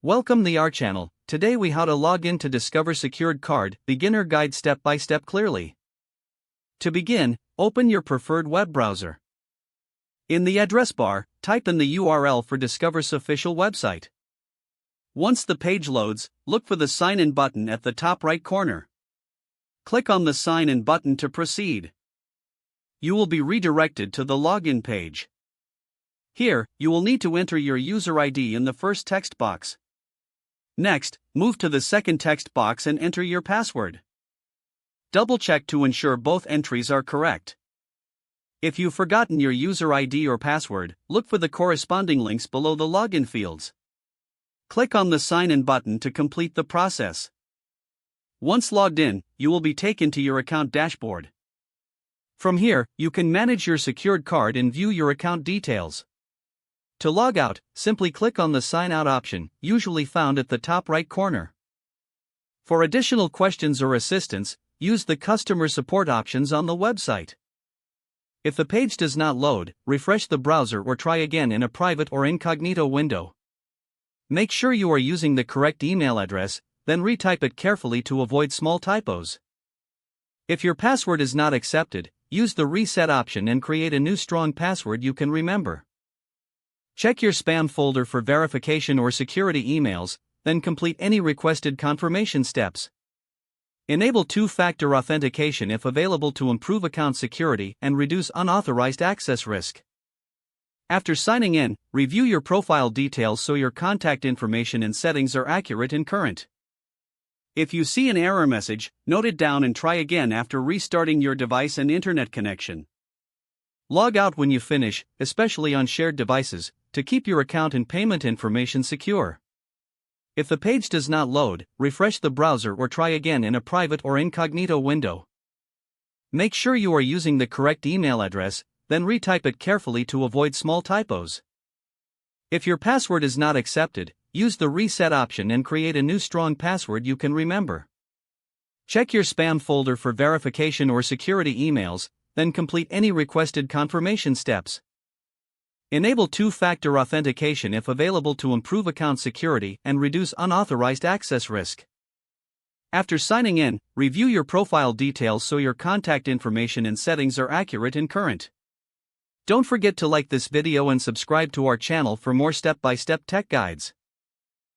Welcome the our channel. Today we how to log in to Discover Secured Card, beginner guide step by step clearly. To begin, open your preferred web browser. In the address bar, type in the URL for Discover's official website. Once the page loads, look for the Sign In button at the top right corner. Click on the Sign In button to proceed. You will be redirected to the login page. Here, you will need to enter your user ID in the first text box. Next, move to the second text box and enter your password. Double-check to ensure both entries are correct. If you've forgotten your user ID or password, look for the corresponding links below the login fields. Click on the Sign In button to complete the process. Once logged in, you will be taken to your account dashboard. From here, you can manage your secured card and view your account details. To log out, simply click on the Sign Out option, usually found at the top right corner. For additional questions or assistance, use the customer support options on the website. If the page does not load, refresh the browser or try again in a private or incognito window. Make sure you are using the correct email address, then retype it carefully to avoid small typos. If your password is not accepted, use the reset option and create a new strong password you can remember. Check your spam folder for verification or security emails, then complete any requested confirmation steps. Enable two-factor authentication if available to improve account security and reduce unauthorized access risk. After signing in, review your profile details so your contact information and settings are accurate and current. If you see an error message, note it down and try again after restarting your device and internet connection. Log out when you finish, especially on shared devices, to keep your account and payment information secure. If the page does not load, refresh the browser or try again in a private or incognito window. Make sure you are using the correct email address, then retype it carefully to avoid small typos. If your password is not accepted, use the reset option and create a new strong password you can remember. Check your spam folder for verification or security emails, then complete any requested confirmation steps. Enable two-factor authentication if available to improve account security and reduce unauthorized access risk. After signing in, review your profile details so your contact information and settings are accurate and current. Don't forget to like this video and subscribe to our channel for more step-by-step tech guides.